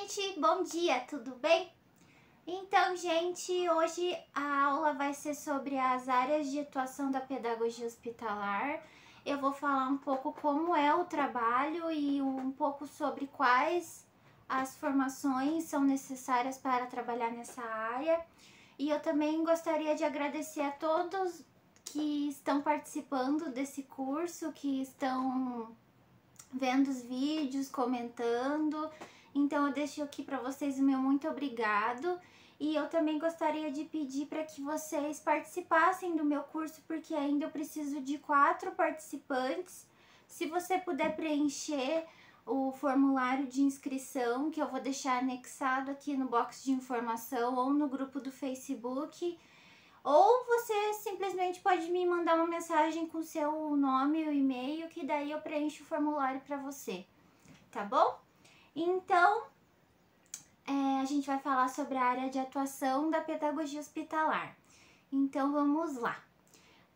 gente, bom dia, tudo bem? Então, gente, hoje a aula vai ser sobre as áreas de atuação da pedagogia hospitalar. Eu vou falar um pouco como é o trabalho e um pouco sobre quais as formações são necessárias para trabalhar nessa área. E eu também gostaria de agradecer a todos que estão participando desse curso, que estão vendo os vídeos, comentando. Então eu deixo aqui para vocês o meu muito obrigado. E eu também gostaria de pedir para que vocês participassem do meu curso, porque ainda eu preciso de 4 participantes. Se você puder preencher o formulário de inscrição, que eu vou deixar anexado aqui no box de informação ou no grupo do Facebook, ou você simplesmente pode me mandar uma mensagem com seu nome e o e-mail, que daí eu preencho o formulário para você, tá bom? Então, a gente vai falar sobre a área de atuação da pedagogia hospitalar. Então, vamos lá.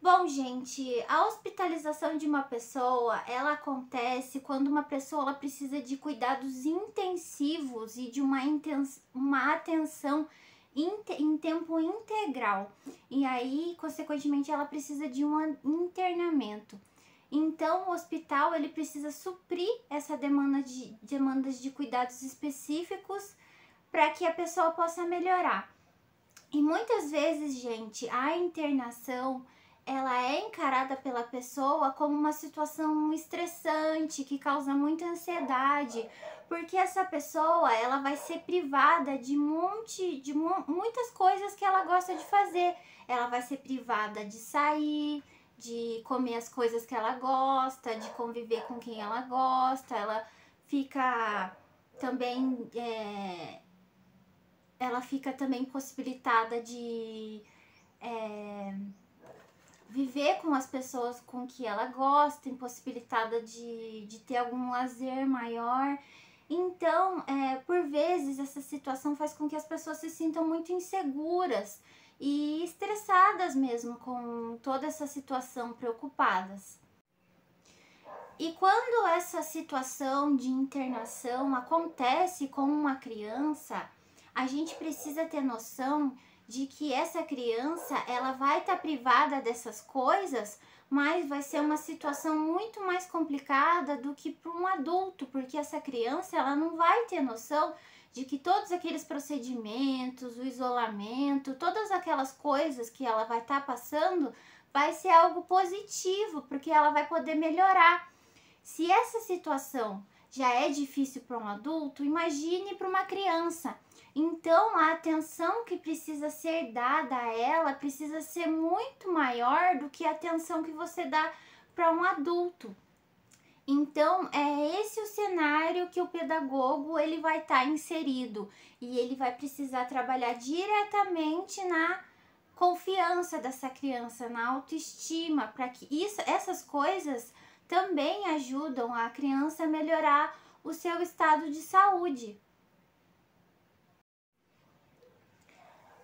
Bom, gente, a hospitalização de uma pessoa, ela acontece quando uma pessoa ela precisa de cuidados intensivos e de uma atenção em tempo integral. E aí, consequentemente, ela precisa de um internamento. Então, o hospital ele precisa suprir essa demandas de cuidados específicos para que a pessoa possa melhorar. E muitas vezes, gente, a internação ela é encarada pela pessoa como uma situação estressante, que causa muita ansiedade, porque essa pessoa ela vai ser privada de muitas coisas que ela gosta de fazer. Ela vai ser privada de sair, de comer as coisas que ela gosta, de conviver com quem ela gosta. Ela fica também possibilitada de viver com as pessoas com que ela gosta, impossibilitada de ter algum lazer maior. Então, por vezes, essa situação faz com que as pessoas se sintam muito inseguras e estressadas mesmo com toda essa situação, preocupadas. E quando essa situação de internação acontece com uma criança, a gente precisa ter noção de que essa criança ela vai estar privada dessas coisas, mas vai ser uma situação muito mais complicada do que para um adulto, porque essa criança ela não vai ter noção de que todos aqueles procedimentos, o isolamento, todas aquelas coisas que ela vai estar passando, vai ser algo positivo, porque ela vai poder melhorar. Se essa situação já é difícil para um adulto, imagine para uma criança. Então, a atenção que precisa ser dada a ela precisa ser muito maior do que a atenção que você dá para um adulto. Então, é esse o cenário que o pedagogo ele vai estar inserido e ele vai precisar trabalhar diretamente na confiança dessa criança, na autoestima, para que essas coisas também ajudam a criança a melhorar o seu estado de saúde.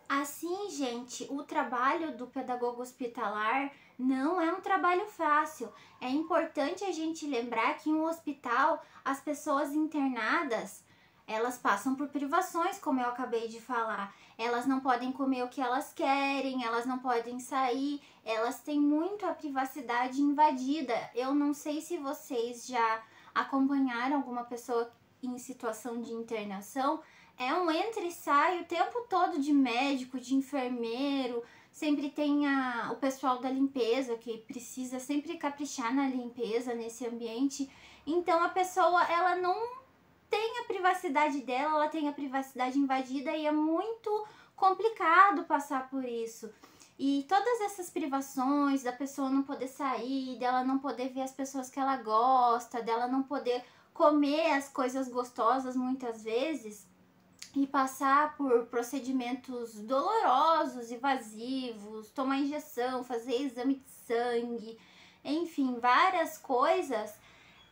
Assim, gente, o trabalho do pedagogo hospitalar não é um trabalho fácil. É importante a gente lembrar que em um hospital, as pessoas internadas, elas passam por privações, como eu acabei de falar. Elas não podem comer o que elas querem, elas não podem sair, elas têm muito a privacidade invadida. Eu não sei se vocês já acompanharam alguma pessoa em situação de internação. É um entra e sai o tempo todo de médico, de enfermeiro, sempre tem o pessoal da limpeza que precisa sempre caprichar na limpeza nesse ambiente. Então a pessoa ela não tem a privacidade dela, ela tem a privacidade invadida e é muito complicado passar por isso. E todas essas privações da pessoa não poder sair, dela não poder ver as pessoas que ela gosta, dela não poder comer as coisas gostosas muitas vezes, e passar por procedimentos dolorosos, invasivos, tomar injeção, fazer exame de sangue, enfim, várias coisas,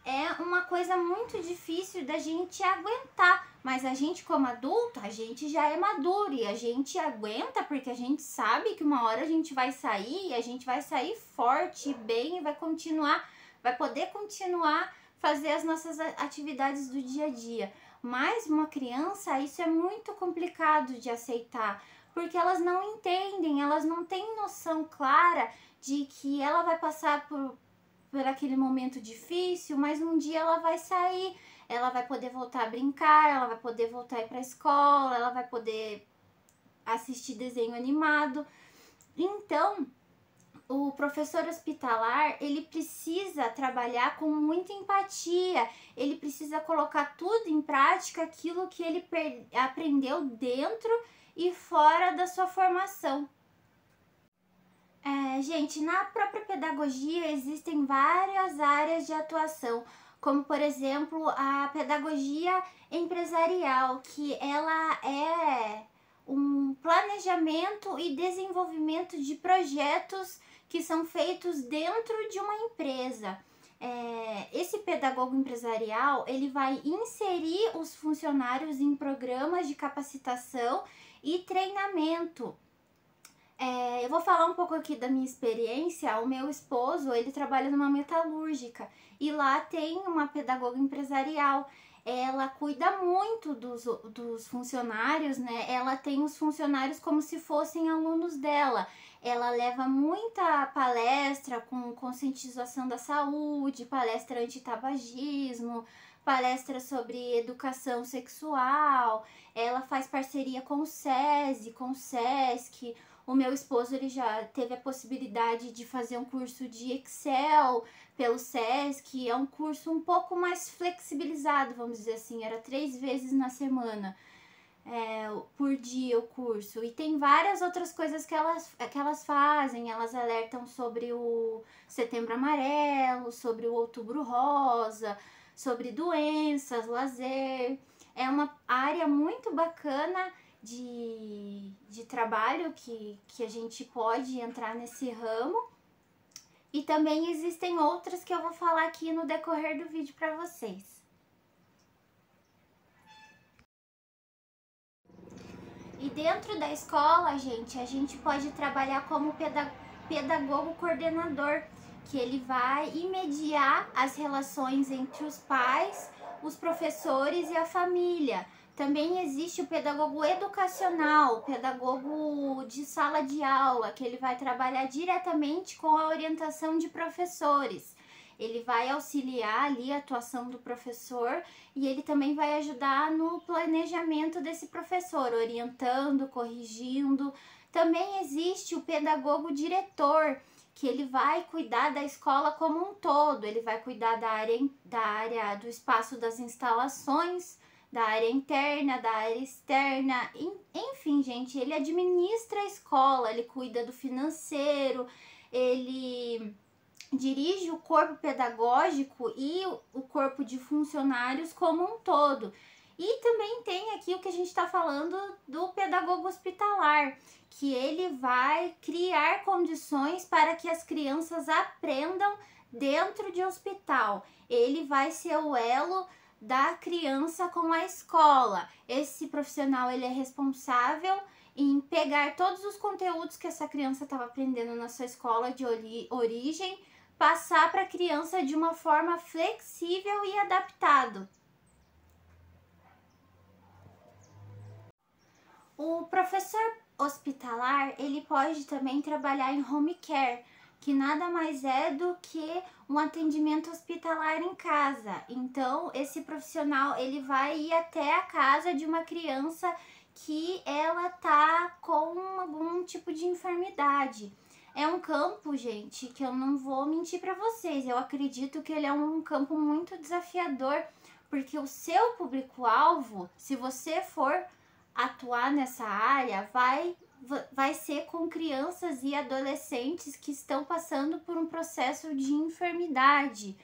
é uma coisa muito difícil da gente aguentar. Mas a gente como adulto, a gente já é maduro e a gente aguenta porque a gente sabe que uma hora a gente vai sair e a gente vai sair forte, bem e vai poder continuar fazer as nossas atividades do dia a dia. Mas uma criança, isso é muito complicado de aceitar, porque elas não entendem, elas não têm noção clara de que ela vai passar por aquele momento difícil, mas um dia ela vai sair, ela vai poder voltar a brincar, ela vai poder voltar a ir para a escola, ela vai poder assistir desenho animado. Então, o professor hospitalar, ele precisa trabalhar com muita empatia, ele precisa colocar tudo em prática, aquilo que ele aprendeu dentro e fora da sua formação. Gente, na própria pedagogia existem várias áreas de atuação, como por exemplo a pedagogia empresarial, que ela é um planejamento e desenvolvimento de projetos que são feitos dentro de uma empresa. Esse pedagogo empresarial, ele vai inserir os funcionários em programas de capacitação e treinamento. Eu vou falar um pouco aqui da minha experiência. O meu esposo, ele trabalha numa metalúrgica e lá tem uma pedagoga empresarial. Ela cuida muito dos funcionários, né? Ela tem os funcionários como se fossem alunos dela. Ela leva muita palestra com conscientização da saúde, palestra anti-tabagismo, palestra sobre educação sexual. Ela faz parceria com o SESI, com o SESC. O meu esposo, ele já teve a possibilidade de fazer um curso de Excel pelo SESC. É um curso um pouco mais flexibilizado, vamos dizer assim. Era 3 vezes na semana, por dia o curso. E tem várias outras coisas que elas fazem. Elas alertam sobre o Setembro Amarelo, sobre o Outubro Rosa, sobre doenças, lazer. É uma área muito bacana de trabalho que a gente pode entrar nesse ramo. E também existem outras que eu vou falar aqui no decorrer do vídeo para vocês. E dentro da escola, gente, a gente pode trabalhar como pedagogo coordenador, que ele vai mediar as relações entre os pais, os professores e a família. Também existe o pedagogo educacional, o pedagogo de sala de aula, que ele vai trabalhar diretamente com a orientação de professores. Ele vai auxiliar ali a atuação do professor e ele também vai ajudar no planejamento desse professor, orientando, corrigindo. Também existe o pedagogo diretor, que ele vai cuidar da escola como um todo. Ele vai cuidar da área do espaço das instalações, da área interna, da área externa, enfim, gente, ele administra a escola, ele cuida do financeiro, ele dirige o corpo pedagógico e o corpo de funcionários como um todo. E também tem aqui o que a gente está falando do pedagogo hospitalar, que ele vai criar condições para que as crianças aprendam dentro de hospital. Ele vai ser o elo da criança com a escola. Esse profissional, ele é responsável em pegar todos os conteúdos que essa criança estava aprendendo na sua escola de origem, passar para a criança de uma forma flexível e adaptada. O professor hospitalar, ele pode também trabalhar em home care, que nada mais é do que um atendimento hospitalar em casa. Então, esse profissional, ele vai ir até a casa de uma criança que ela tá com algum tipo de enfermidade. É um campo, gente, que eu não vou mentir para vocês. Eu acredito que ele é um campo muito desafiador, porque o seu público-alvo, se você for atuar nessa área, vai ser com crianças e adolescentes que estão passando por um processo de enfermidade.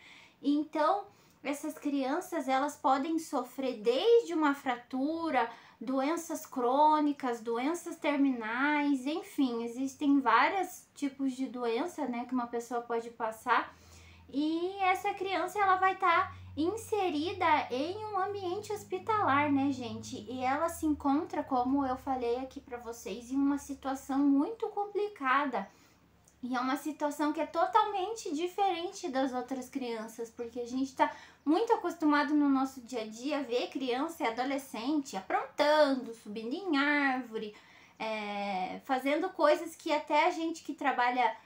Então, essas crianças, elas podem sofrer desde uma fratura, doenças crônicas, doenças terminais, enfim, existem vários tipos de doença, né, que uma pessoa pode passar. E essa criança, ela vai estar inserida em um ambiente hospitalar, né, gente? E ela se encontra, como eu falei aqui para vocês, em uma situação muito complicada. E é uma situação que é totalmente diferente das outras crianças, porque a gente está muito acostumado no nosso dia a dia a ver criança e adolescente aprontando, subindo em árvore, fazendo coisas que até a gente que trabalha,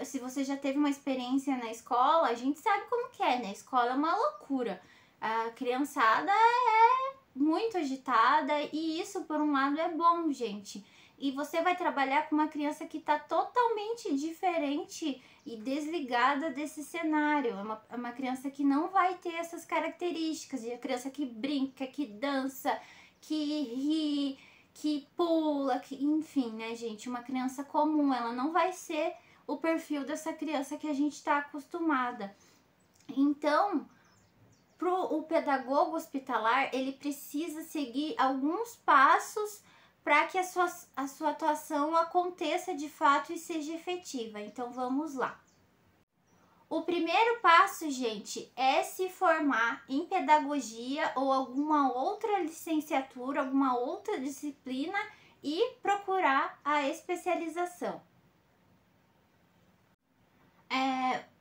se você já teve uma experiência na escola, a gente sabe como que é, né? A escola é uma loucura. A criançada é muito agitada e isso, por um lado, é bom, gente. E você vai trabalhar com uma criança que está totalmente diferente e desligada desse cenário. É uma criança que não vai ter essas características. É a criança que brinca, que dança, que ri, que pula, enfim, né, gente? Uma criança comum, ela não vai ser o perfil dessa criança que a gente está acostumada. Então, o pedagogo hospitalar, ele precisa seguir alguns passos para que a sua atuação aconteça de fato e seja efetiva. Então, vamos lá. O primeiro passo, gente, é se formar em pedagogia ou alguma outra licenciatura, alguma outra disciplina e procurar a especialização.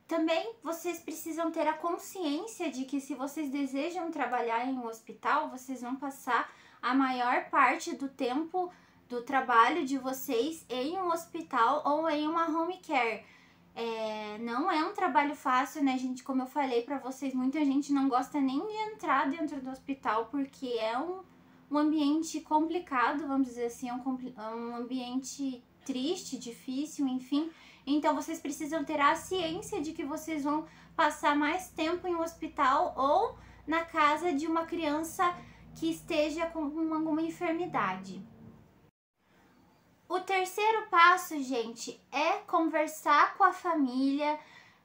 Também vocês precisam ter a consciência de que se vocês desejam trabalhar em um hospital, vocês vão passar a maior parte do tempo do trabalho de vocês em um hospital ou em uma home care. Não é um trabalho fácil, né, gente? Como eu falei pra vocês, muita gente não gosta nem de entrar dentro do hospital porque é um ambiente complicado, vamos dizer assim, é um ambiente triste, difícil, enfim. Então, vocês precisam ter a ciência de que vocês vão passar mais tempo em um hospital ou na casa de uma criança que esteja com alguma enfermidade. O terceiro passo, gente, é conversar com a família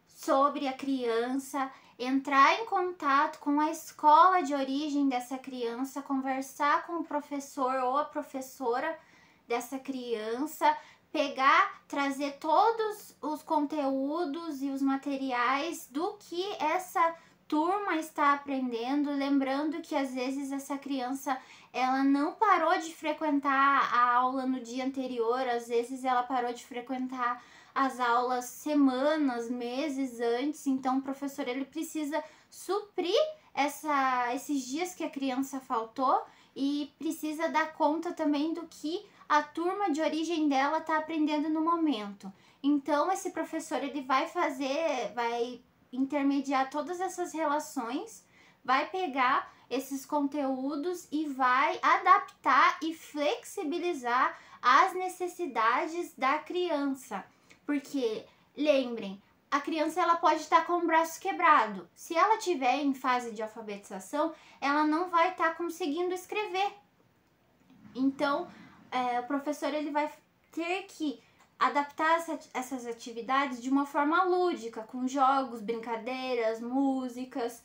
sobre a criança, entrar em contato com a escola de origem dessa criança, conversar com o professor ou a professora dessa criança, trazer todos os conteúdos e os materiais do que essa turma está aprendendo, lembrando que às vezes essa criança ela não parou de frequentar a aula no dia anterior, às vezes ela parou de frequentar as aulas semanas, meses antes, então o professor ele precisa suprir esses dias que a criança faltou e precisa dar conta também do que a turma de origem dela está aprendendo no momento. Então esse professor ele vai intermediar todas essas relações, vai pegar esses conteúdos e vai adaptar e flexibilizar as necessidades da criança. Porque, lembrem, a criança ela pode estar com o braço quebrado. Se ela estiver em fase de alfabetização, ela não vai estar conseguindo escrever. Então, o professor ele vai ter que adaptar essas atividades de uma forma lúdica, com jogos, brincadeiras, músicas.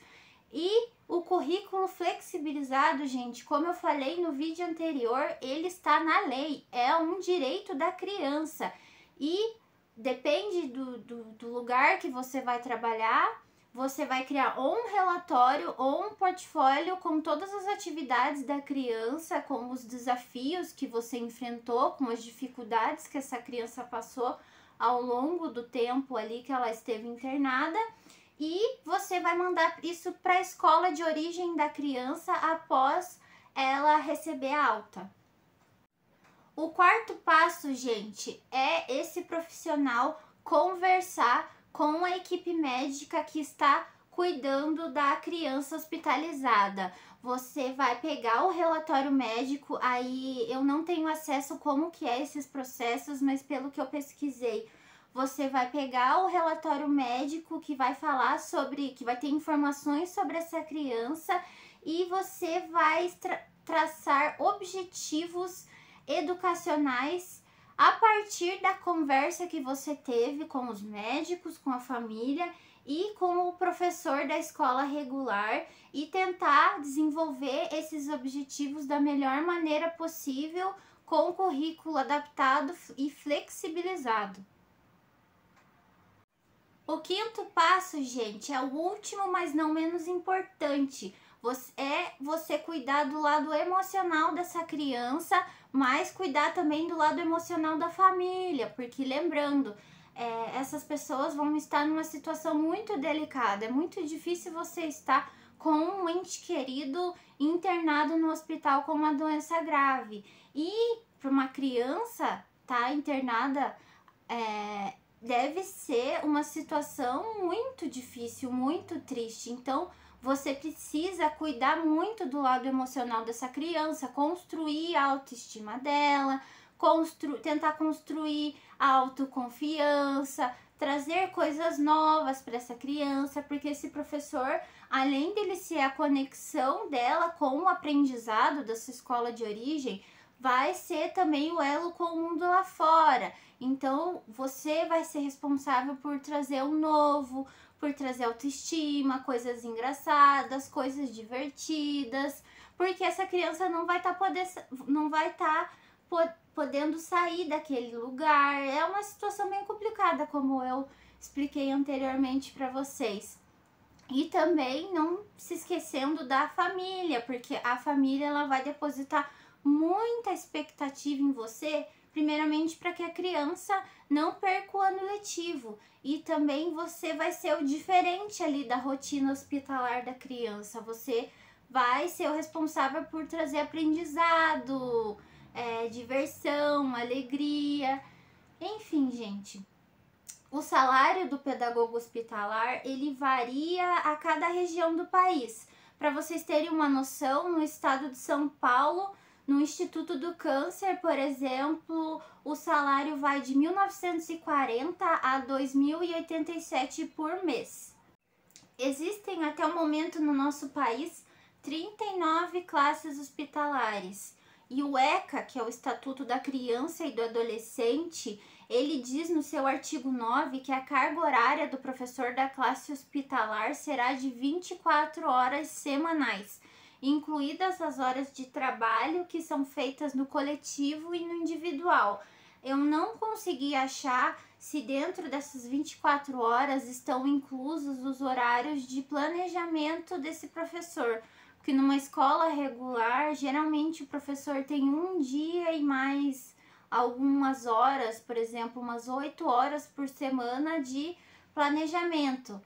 E o currículo flexibilizado, gente, como eu falei no vídeo anterior, ele está na lei, é um direito da criança. E depende do lugar que você vai trabalhar, você vai criar ou um relatório ou um portfólio com todas as atividades da criança, com os desafios que você enfrentou, com as dificuldades que essa criança passou ao longo do tempo ali que ela esteve internada. E você vai mandar isso para a escola de origem da criança após ela receber a alta. O quarto passo, gente, é esse profissional conversar com a equipe médica que está cuidando da criança hospitalizada. Você vai pegar o relatório médico, aí eu não tenho acesso como que é esses processos, mas pelo que eu pesquisei, você vai pegar o relatório médico que vai falar que vai ter informações sobre essa criança e você vai traçar objetivos educacionais a partir da conversa que você teve com os médicos, com a família e com o professor da escola regular e tentar desenvolver esses objetivos da melhor maneira possível com o currículo adaptado e flexibilizado. O quinto passo, gente, é o último, mas não menos importante. Você cuidar do lado emocional dessa criança, mas cuidar também do lado emocional da família, porque lembrando, essas pessoas vão estar numa situação muito delicada. É muito difícil você estar com um ente querido internado no hospital com uma doença grave. E para uma criança estar internada, deve ser uma situação muito difícil, muito triste. Então, você precisa cuidar muito do lado emocional dessa criança, construir a autoestima dela, tentar construir a autoconfiança, trazer coisas novas para essa criança, porque esse professor, além dele ser a conexão dela com o aprendizado dessa escola de origem, vai ser também o elo com o mundo lá fora. Então, você vai ser responsável por trazer o novo, por trazer autoestima, coisas engraçadas, coisas divertidas, porque essa criança não vai estar podendo sair daquele lugar. É uma situação bem complicada, como eu expliquei anteriormente para vocês. E também não se esquecendo da família, porque a família ela vai depositar muita expectativa em você, primeiramente para que a criança não perca o ano letivo, e também você vai ser o diferente ali da rotina hospitalar da criança. Você vai ser o responsável por trazer aprendizado, diversão, alegria, enfim, gente. O salário do pedagogo hospitalar, ele varia a cada região do país. Para vocês terem uma noção, no estado de São Paulo, no Instituto do Câncer, por exemplo, o salário vai de 1.940 a 2.087 por mês. Existem até o momento no nosso país 39 classes hospitalares. E o ECA, que é o Estatuto da Criança e do Adolescente, ele diz no seu artigo 9 que a carga horária do professor da classe hospitalar será de 24 horas semanais, incluídas as horas de trabalho que são feitas no coletivo e no individual. Eu não consegui achar se dentro dessas 24 horas estão inclusos os horários de planejamento desse professor, porque numa escola regular, geralmente o professor tem um dia e mais algumas horas, por exemplo, umas 8 horas por semana de planejamento,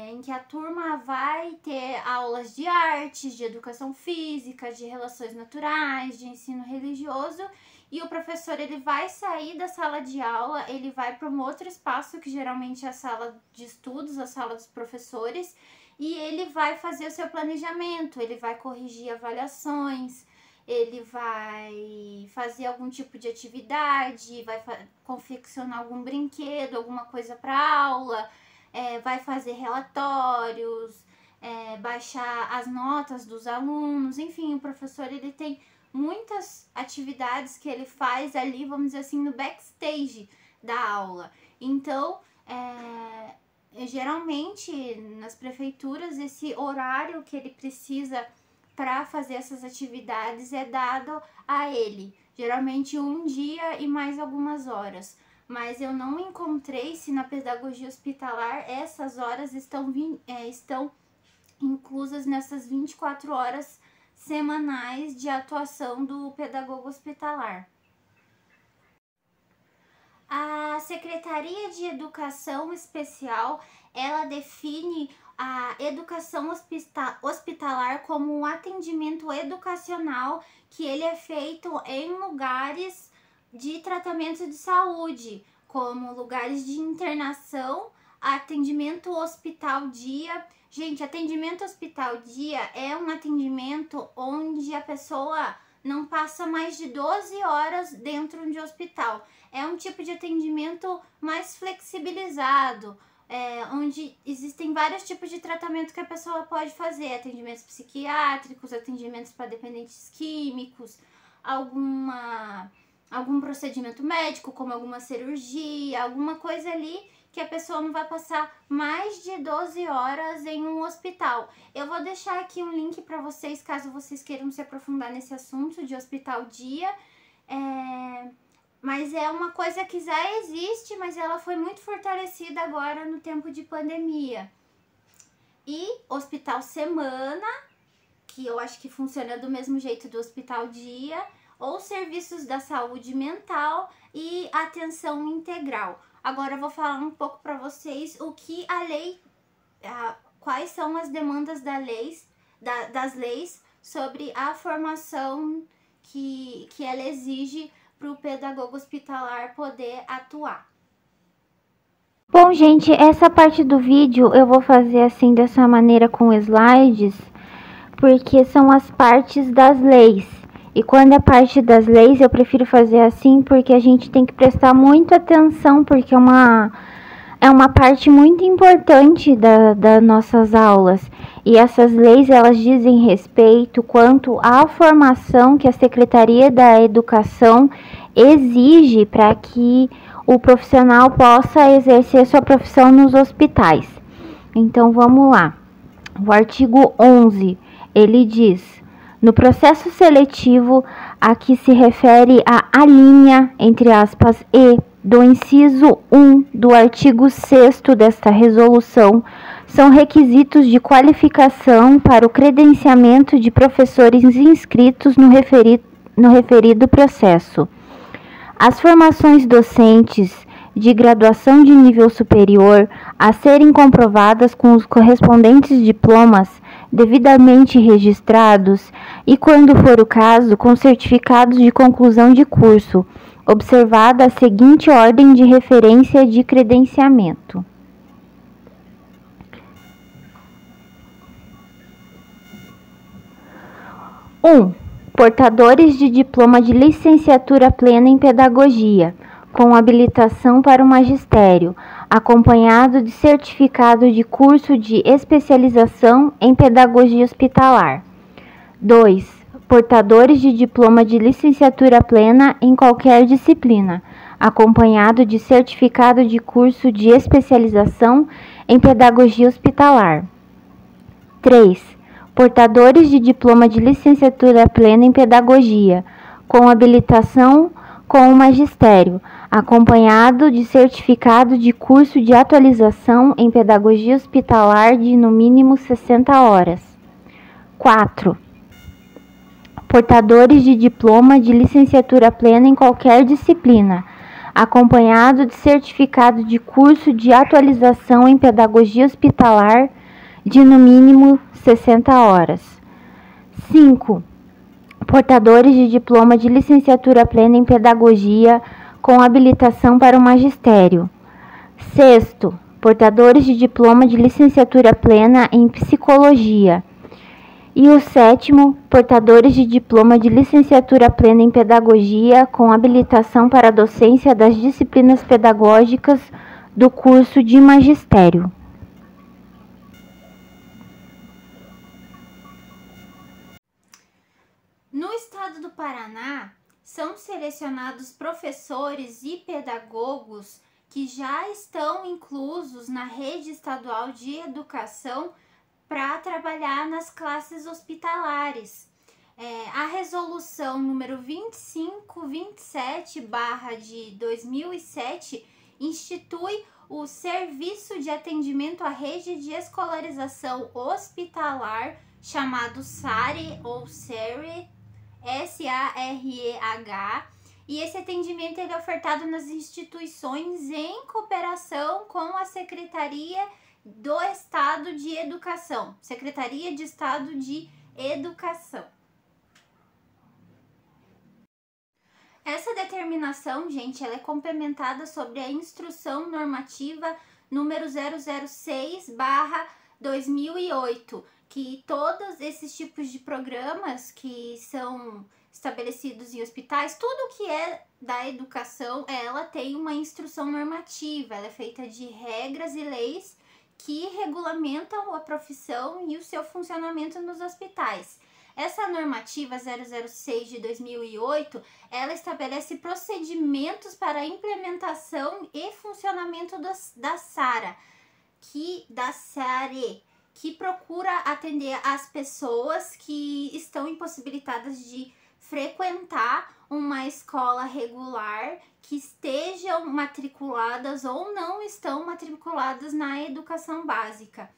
em que a turma vai ter aulas de artes, de educação física, de relações naturais, de ensino religioso, e o professor ele vai sair da sala de aula, ele vai para um outro espaço que geralmente é a sala de estudos, a sala dos professores, e ele vai fazer o seu planejamento, ele vai corrigir avaliações, ele vai fazer algum tipo de atividade, vai confeccionar algum brinquedo, alguma coisa para aula, vai fazer relatórios, baixar as notas dos alunos, enfim, o professor ele tem muitas atividades que ele faz ali, vamos dizer assim, no backstage da aula. Então, geralmente nas prefeituras esse horário que ele precisa para fazer essas atividades é dado a ele, geralmente um dia e mais algumas horas. Mas eu não encontrei se na pedagogia hospitalar essas horas estão inclusas nessas 24 horas semanais de atuação do pedagogo hospitalar. A Secretaria de Educação Especial, ela define a educação hospitalar como um atendimento educacional que ele é feito em lugares de tratamento de saúde, como lugares de internação, atendimento hospital-dia. Gente, atendimento hospital-dia é um atendimento onde a pessoa não passa mais de 12 horas dentro de um hospital. É um tipo de atendimento mais flexibilizado, onde existem vários tipos de tratamento que a pessoa pode fazer. Atendimentos psiquiátricos, atendimentos para dependentes químicos, algum procedimento médico, como alguma cirurgia, alguma coisa ali que a pessoa não vai passar mais de 12 horas em um hospital. Eu vou deixar aqui um link para vocês, caso vocês queiram se aprofundar nesse assunto de hospital-dia. Mas é uma coisa que já existe, mas ela foi muito fortalecida agora no tempo de pandemia. E hospital semana, que eu acho que funciona do mesmo jeito do hospital dia, ou serviços da saúde mental e atenção integral. Agora eu vou falar um pouco para vocês o que a lei, quais são as demandas das leis sobre a formação que ela exige para o pedagogo hospitalar poder atuar. Bom, gente, essa parte do vídeo eu vou fazer assim dessa maneira com slides, porque são as partes das leis. E quando é parte das leis, eu prefiro fazer assim, porque a gente tem que prestar muita atenção, porque é uma parte muito importante das nossas aulas. E essas leis, elas dizem respeito quanto à formação que a Secretaria da Educação exige para que o profissional possa exercer sua profissão nos hospitais. Então, vamos lá. O artigo 11, ele diz: no processo seletivo a que se refere a linha, entre aspas, e do inciso 1 do artigo 6º desta resolução, são requisitos de qualificação para o credenciamento de professores inscritos no referido processo. As formações docentes de graduação de nível superior a serem comprovadas com os correspondentes diplomas devidamente registrados e, quando for o caso, com certificados de conclusão de curso, observada a seguinte ordem de referência de credenciamento. 1. Portadores de diploma de licenciatura plena em pedagogia, com habilitação para o magistério, acompanhado de certificado de curso de especialização em pedagogia hospitalar. 2. Portadores de diploma de licenciatura plena em qualquer disciplina, acompanhado de certificado de curso de especialização em pedagogia hospitalar. 3. Portadores de diploma de licenciatura plena em pedagogia, com habilitação com o magistério, acompanhado de certificado de curso de atualização em pedagogia hospitalar de no mínimo 60 horas. 4. Portadores de diploma de licenciatura plena em qualquer disciplina, acompanhado de certificado de curso de atualização em pedagogia hospitalar de no mínimo 60 horas. 5. Portadores de diploma de licenciatura plena em pedagogia com habilitação para o magistério. 6. Portadores de diploma de licenciatura plena em psicologia. E o 7. Portadores de diploma de licenciatura plena em pedagogia com habilitação para a docência das disciplinas pedagógicas do curso de magistério. No estado do Paraná, são selecionados professores e pedagogos que já estão inclusos na rede estadual de educação para trabalhar nas classes hospitalares. A resolução número 2527/2007 institui o Serviço de Atendimento à Rede de Escolarização Hospitalar, chamado SARE ou SAREH, SAREH, e esse atendimento ele é ofertado nas instituições em cooperação com a Secretaria do Estado de Educação, Secretaria de Estado de Educação. Essa determinação, gente, ela é complementada sobre a Instrução Normativa número 006/2008, que todos esses tipos de programas que são estabelecidos em hospitais, tudo que é da educação, ela tem uma instrução normativa, ela é feita de regras e leis que regulamentam a profissão e o seu funcionamento nos hospitais. Essa normativa 006/2008, ela estabelece procedimentos para a implementação e funcionamento da SARA, que procura atender as pessoas que estão impossibilitadas de frequentar uma escola regular, que estejam matriculadas ou não estão matriculadas na educação básica.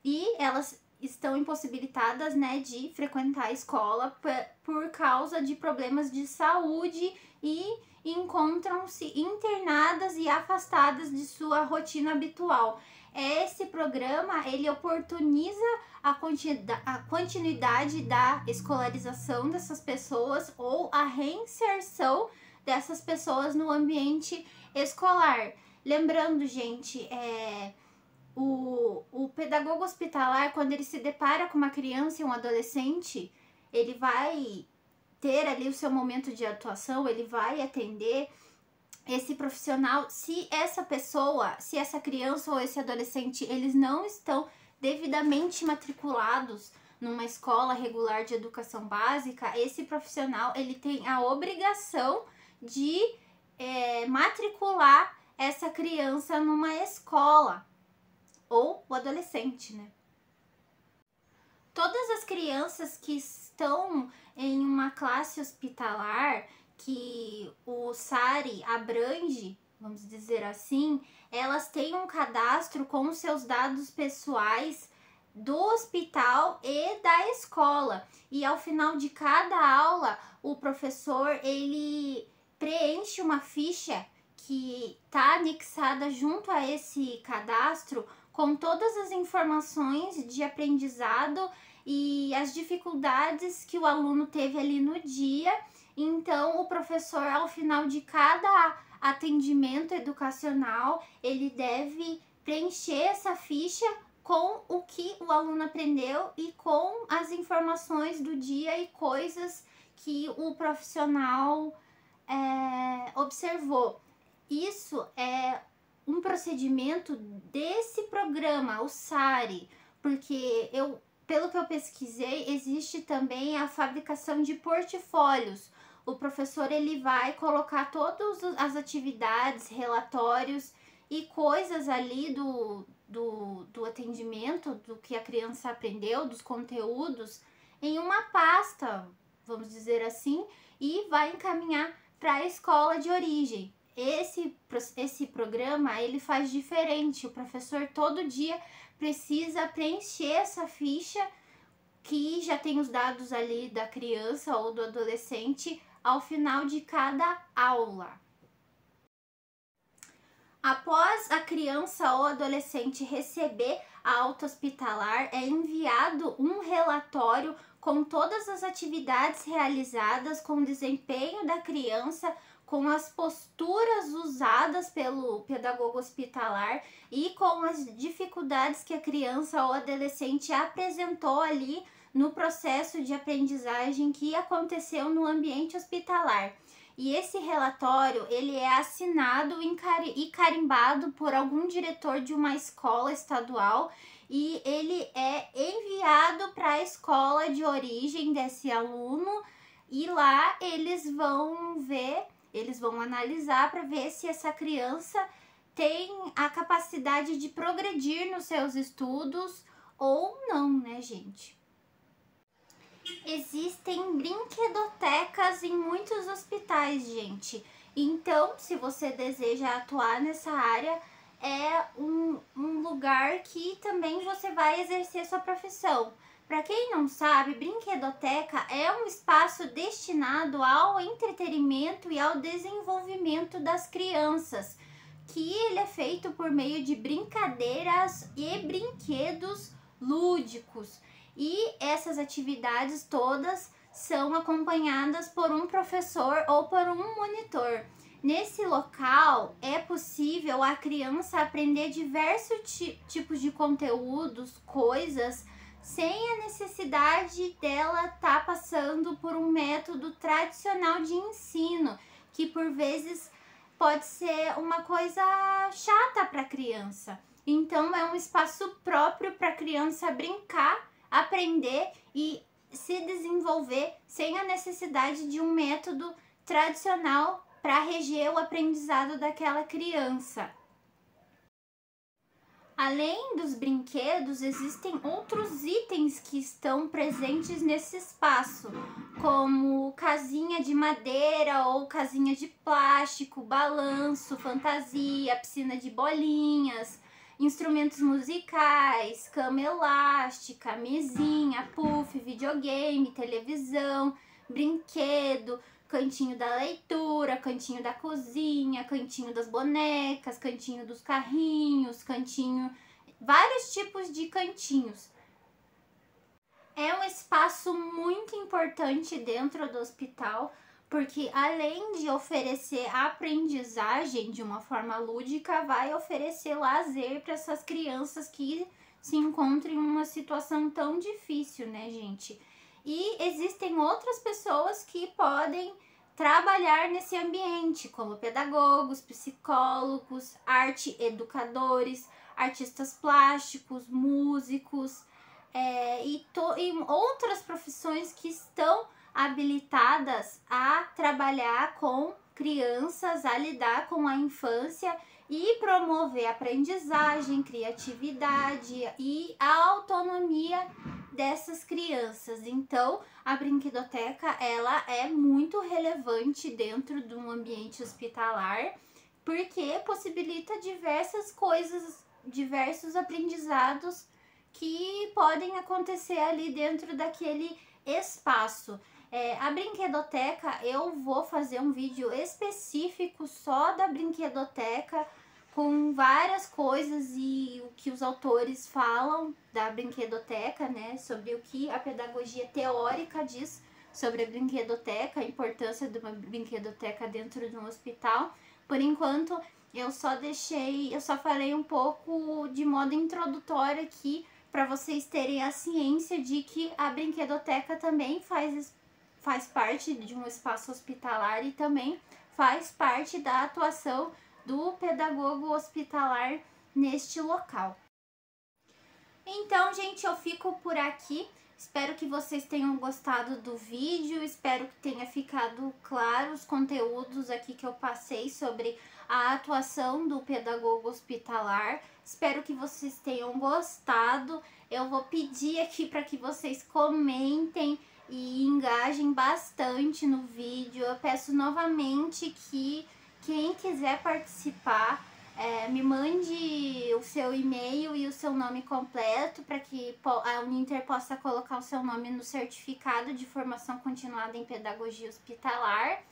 E elas estão impossibilitadas, né, de frequentar a escola por causa de problemas de saúde e encontram-se internadas e afastadas de sua rotina habitual. Esse programa, ele oportuniza a continuidade da escolarização dessas pessoas ou a reinserção dessas pessoas no ambiente escolar. Lembrando, gente, o pedagogo hospitalar, quando ele se depara com uma criança e um adolescente, ele vai ter ali o seu momento de atuação, ele vai atender esse profissional. Se essa pessoa, se essa criança ou esse adolescente, eles não estão devidamente matriculados numa escola regular de educação básica, esse profissional, ele tem a obrigação de matricular essa criança numa escola, ou o adolescente, né? Todas as crianças que estão em uma classe hospitalar que o SARI abrange, vamos dizer assim, elas têm um cadastro com os seus dados pessoais do hospital e da escola. E ao final de cada aula, o professor, ele preenche uma ficha que está anexada junto a esse cadastro com todas as informações de aprendizado e as dificuldades que o aluno teve ali no dia. Então, o professor, ao final de cada atendimento educacional, ele deve preencher essa ficha com o que o aluno aprendeu e com as informações do dia e coisas que o profissional observou. Isso é um procedimento desse programa, o SARI, porque pelo que eu pesquisei, existe também a fabricação de portfólios. O professor, ele vai colocar todas as atividades, relatórios e coisas ali do atendimento, do que a criança aprendeu, dos conteúdos, em uma pasta, vamos dizer assim, e vai encaminhar para a escola de origem. Esse programa, ele faz diferente. O professor todo dia precisa preencher essa ficha que já tem os dados ali da criança ou do adolescente ao final de cada aula. Após a criança ou adolescente receber a alta hospitalar, é enviado um relatório com todas as atividades realizadas, com o desempenho da criança, com as posturas usadas pelo pedagogo hospitalar e com as dificuldades que a criança ou adolescente apresentou ali no processo de aprendizagem que aconteceu no ambiente hospitalar. E esse relatório, ele é assinado e carimbado por algum diretor de uma escola estadual e ele é enviado para a escola de origem desse aluno e lá eles vão analisar para ver se essa criança tem a capacidade de progredir nos seus estudos ou não, né, gente? Existem brinquedotecas em muitos hospitais, gente. Então, se você deseja atuar nessa área, é um lugar que também você vai exercer sua profissão. Para quem não sabe, brinquedoteca é um espaço destinado ao entretenimento e ao desenvolvimento das crianças, que ele é feito por meio de brincadeiras e brinquedos lúdicos. E essas atividades todas são acompanhadas por um professor ou por um monitor. Nesse local é possível a criança aprender diversos tipos de conteúdos, coisas, sem a necessidade dela estar passando por um método tradicional de ensino, que por vezes pode ser uma coisa chata para a criança. Então é um espaço próprio para a criança brincar, aprender e se desenvolver sem a necessidade de um método tradicional para reger o aprendizado daquela criança. Além dos brinquedos, existem outros itens que estão presentes nesse espaço, como casinha de madeira ou casinha de plástico, balanço, fantasia, piscina de bolinhas, instrumentos musicais, cama elástica, mesinha, puff, videogame, televisão, brinquedo, cantinho da leitura, cantinho da cozinha, cantinho das bonecas, cantinho dos carrinhos, cantinho... vários tipos de cantinhos. É um espaço muito importante dentro do hospital, porque além de oferecer aprendizagem de uma forma lúdica, vai oferecer lazer para essas crianças que se encontram em uma situação tão difícil, né, gente? E existem outras pessoas que podem trabalhar nesse ambiente, como pedagogos, psicólogos, arte educadores, artistas plásticos, músicos, e outras profissões que estão habilitadas a trabalhar com crianças, a lidar com a infância e promover aprendizagem, criatividade e a autonomia dessas crianças. Então, a brinquedoteca, ela é muito relevante dentro de um ambiente hospitalar, porque possibilita diversas coisas, diversos aprendizados que podem acontecer ali dentro daquele espaço. A brinquedoteca, eu vou fazer um vídeo específico só da brinquedoteca, com várias coisas e o que os autores falam da brinquedoteca, né, sobre o que a pedagogia teórica diz sobre a brinquedoteca, a importância de uma brinquedoteca dentro de um hospital. Por enquanto, eu só falei um pouco de modo introdutório aqui, para vocês terem a ciência de que a brinquedoteca também faz parte de um espaço hospitalar e também faz parte da atuação do pedagogo hospitalar neste local. Então, gente, eu fico por aqui. Espero que vocês tenham gostado do vídeo, espero que tenha ficado claro os conteúdos aqui que eu passei sobre a atuação do pedagogo hospitalar. Espero que vocês tenham gostado. Eu vou pedir aqui para que vocês comentem e engajem bastante no vídeo. Eu peço novamente que quem quiser participar, me mande o seu e-mail e o seu nome completo para que a Uninter possa colocar o seu nome no certificado de formação continuada em pedagogia hospitalar.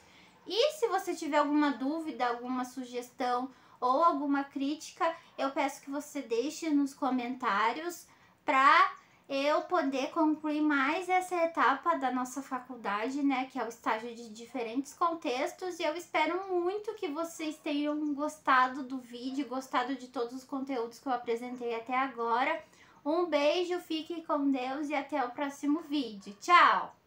E se você tiver alguma dúvida, alguma sugestão ou alguma crítica, eu peço que você deixe nos comentários para eu poder concluir mais essa etapa da nossa faculdade, né, que é o estágio de diferentes contextos. E eu espero muito que vocês tenham gostado do vídeo, gostado de todos os conteúdos que eu apresentei até agora. Um beijo, fique com Deus e até o próximo vídeo. Tchau!